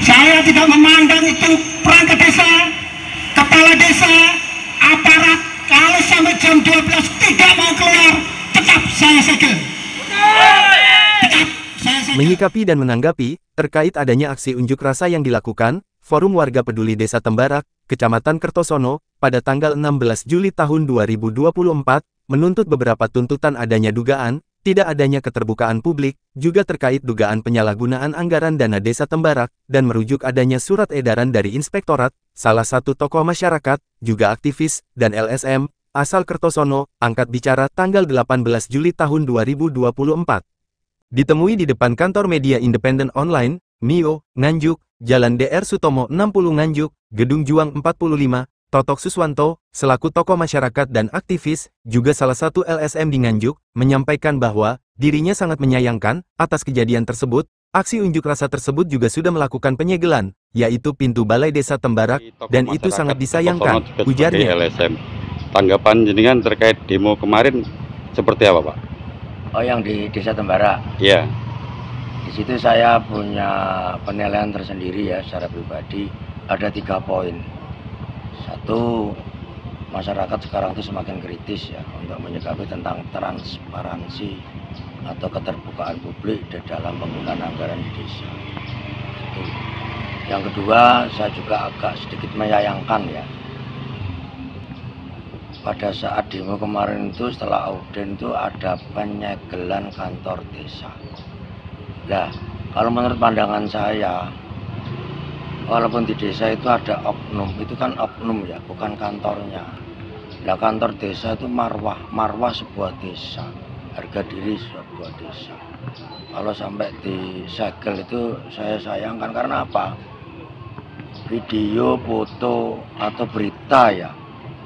Saya tidak memandang itu perangkat desa, kepala desa, aparat. Kalau sampai jam 12 tidak mau keluar, tetap saya segel. Menyikapi dan menanggapi terkait adanya aksi unjuk rasa yang dilakukan Forum Warga Peduli Desa Tembarak, Kecamatan Kertosono, pada tanggal 16 Juli tahun 2024, menuntut beberapa tuntutan adanya dugaan tidak adanya keterbukaan publik, juga terkait dugaan penyalahgunaan anggaran dana desa Tembarak, dan merujuk adanya surat edaran dari Inspektorat, salah satu tokoh masyarakat, juga aktivis, dan LSM, asal Kertosono, angkat bicara tanggal 18 Juli tahun 2024. Ditemui di depan kantor media independen online, MIO, Nganjuk, Jalan DR Sutomo 60 Nganjuk, Gedung Juang 45, Totok Suswanto, selaku tokoh masyarakat dan aktivis, juga salah satu LSM di Nganjuk, menyampaikan bahwa dirinya sangat menyayangkan atas kejadian tersebut. Aksi unjuk rasa tersebut juga sudah melakukan penyegelan, yaitu pintu Balai Desa Tembarak, dan itu sangat disayangkan, ujarnya. LSM. Tanggapan jenengan terkait demo kemarin seperti apa, Pak? Oh, yang di Desa Tembarak? Iya. Di situ saya punya penilaian tersendiri ya, secara pribadi. Ada 3 poin. Satu, masyarakat sekarang itu semakin kritis ya untuk menyikapi tentang transparansi atau keterbukaan publik di dalam penggunaan anggaran di desa. Itu. Yang kedua, saya juga agak sedikit menyayangkan ya. Pada saat demo kemarin itu, setelah audien itu ada penyegelan kantor desa. Nah, kalau menurut pandangan saya, walaupun di desa itu ada oknum, itu kan oknum ya, bukan kantornya. Nah, kantor desa itu marwah sebuah desa, harga diri sebuah desa. Kalau sampai disegel itu saya sayangkan, karena apa? Video, foto, atau berita ya,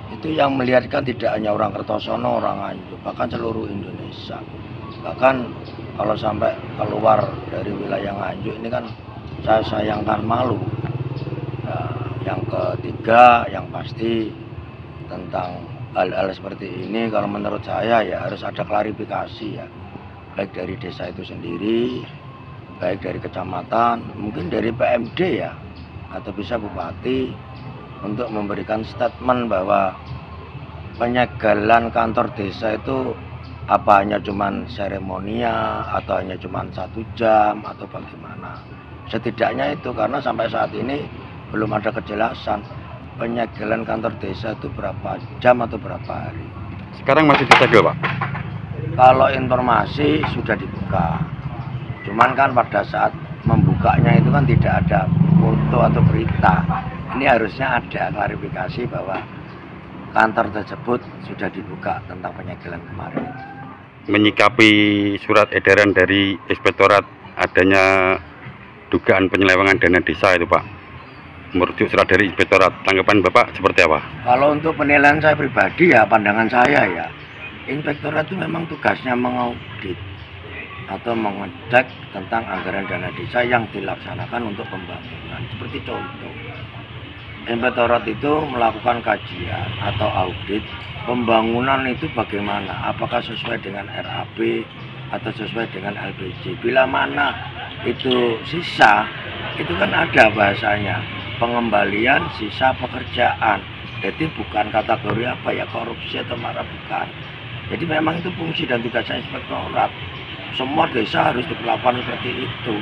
itu yang melihatkan tidak hanya orang Kertosono, orang Nganjuk, bahkan seluruh Indonesia. Bahkan kalau sampai keluar dari wilayah Nganjuk ini kan saya sayangkan, malu. Nah, yang ketiga, yang pasti tentang hal-hal seperti ini, kalau menurut saya ya harus ada klarifikasi ya, baik dari desa itu sendiri, baik dari kecamatan, mungkin dari PMD ya, atau bisa bupati, untuk memberikan statement bahwa penyegelan kantor desa itu apa hanya cuman seremonia atau hanya cuman 1 jam atau bagaimana. Setidaknya itu, karena sampai saat ini belum ada kejelasan penyegelan kantor desa itu berapa jam atau berapa hari. Sekarang masih disegel, Pak? Kalau informasi sudah dibuka, cuman kan pada saat membukanya itu kan tidak ada foto atau berita. Ini harusnya ada klarifikasi bahwa kantor tersebut sudah dibuka tentang penyegelan kemarin. Menyikapi surat edaran dari Inspektorat adanya dugaan penyelewengan dana desa itu, Pak, merujuk surat dari Inspektorat, tanggapan Bapak seperti apa? Kalau untuk penilaian saya pribadi ya, pandangan saya ya, Inspektorat itu memang tugasnya mengaudit atau mengecek tentang anggaran dana desa yang dilaksanakan untuk pembangunan. Seperti contoh, Inspektorat itu melakukan kajian atau audit pembangunan itu bagaimana, apakah sesuai dengan RAP atau sesuai dengan LPJ. Bila mana itu sisa, itu kan ada bahasanya, pengembalian sisa pekerjaan. Jadi bukan kategori apa ya, korupsi atau marah, bukan. Jadi memang itu fungsi dan tugasnya Inspektorat. Semua desa harus diperlakukan seperti itu.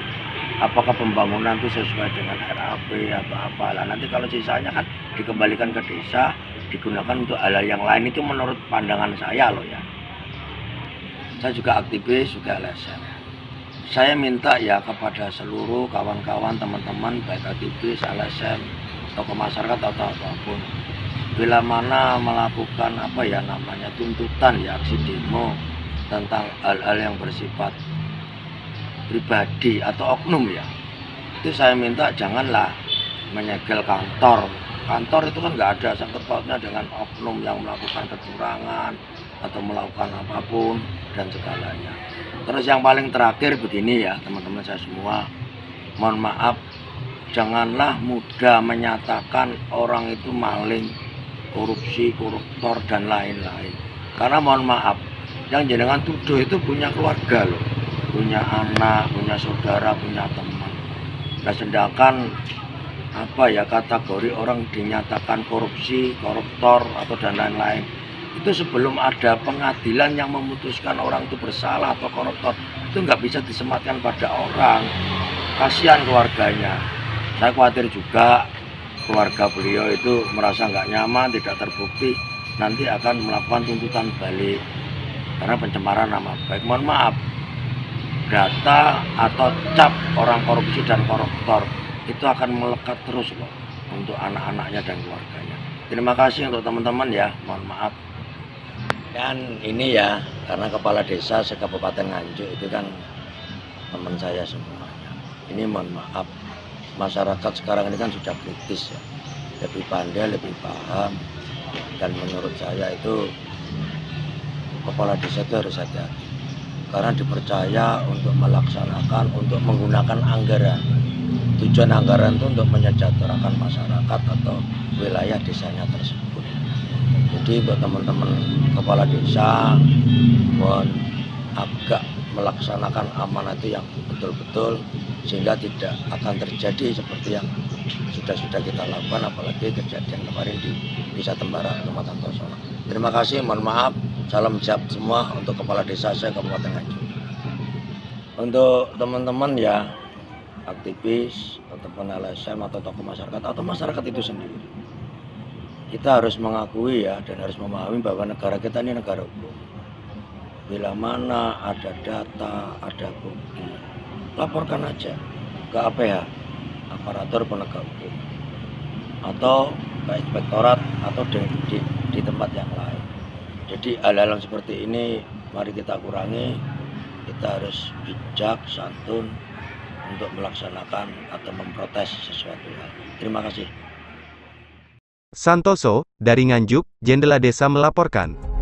Apakah pembangunan itu sesuai dengan RAP atau apa. Nah, nanti kalau sisanya kan dikembalikan ke desa, digunakan untuk hal-hal yang lain. Itu menurut pandangan saya loh ya. Saya juga aktivis, juga LSM. Saya minta ya kepada seluruh kawan-kawan, teman-teman, baik aktivis, LSM, tokoh masyarakat atau apapun, bila mana melakukan apa ya namanya tuntutan ya, aksi demo tentang hal-hal yang bersifat pribadi atau oknum ya, itu saya minta janganlah menyegel kantor. Kantor itu kan nggak ada sangkut pautnya dengan oknum yang melakukan kecurangan atau melakukan apapun dan segalanya. Terus yang paling terakhir begini ya teman-teman saya semua, mohon maaf, janganlah mudah menyatakan orang itu maling, korupsi, koruptor dan lain-lain. Karena mohon maaf, yang jenengan tuduh itu punya keluarga loh, punya anak, punya saudara, punya teman. Nah sedangkan apa ya, kategori orang dinyatakan korupsi, koruptor atau dan lain-lain, itu sebelum ada pengadilan yang memutuskan orang itu bersalah atau koruptor, itu nggak bisa disematkan pada orang. Kasihan keluarganya. Saya khawatir juga keluarga beliau itu merasa nggak nyaman, tidak terbukti, nanti akan melakukan tuntutan balik karena pencemaran nama baik. Mohon maaf, data atau cap orang korupsi dan koruptor itu akan melekat terus loh untuk anak-anaknya dan keluarganya. Terima kasih untuk teman-teman ya, mohon maaf. Dan ini ya, karena kepala desa se-Kabupaten Nganjuk itu kan teman saya semuanya. Ini mohon maaf, masyarakat sekarang ini kan sudah kritis ya, lebih pandai, lebih paham, dan menurut saya itu kepala desa itu harus hati-hati karena dipercaya untuk melaksanakan, untuk menggunakan anggaran. Tujuan anggaran itu untuk menyejahterakan masyarakat atau wilayah desanya tersebut. Jadi buat teman-teman kepala desa, mohon agak melaksanakan amanah itu yang betul-betul, sehingga tidak akan terjadi seperti yang sudah kita lakukan, apalagi kejadian kemarin di Desa Tembarak, Kecamatan Kertosono. Terima kasih, mohon maaf, salam jab semua untuk kepala desa saya Kabupaten Nganjuk. Untuk teman-teman ya, aktivis ataupun LSM atau tokoh masyarakat atau masyarakat itu sendiri, kita harus mengakui ya dan harus memahami bahwa negara kita ini negara hukum. Bila mana ada data, ada bukti, laporkan aja ke APH, aparatur penegak hukum, atau ke inspektorat atau di tempat yang lain. Jadi hal-hal seperti ini mari kita kurangi. Kita harus bijak, santun untuk melaksanakan atau memprotes sesuatu hal. Terima kasih. Santoso, dari Nganjuk, Jendela Desa melaporkan.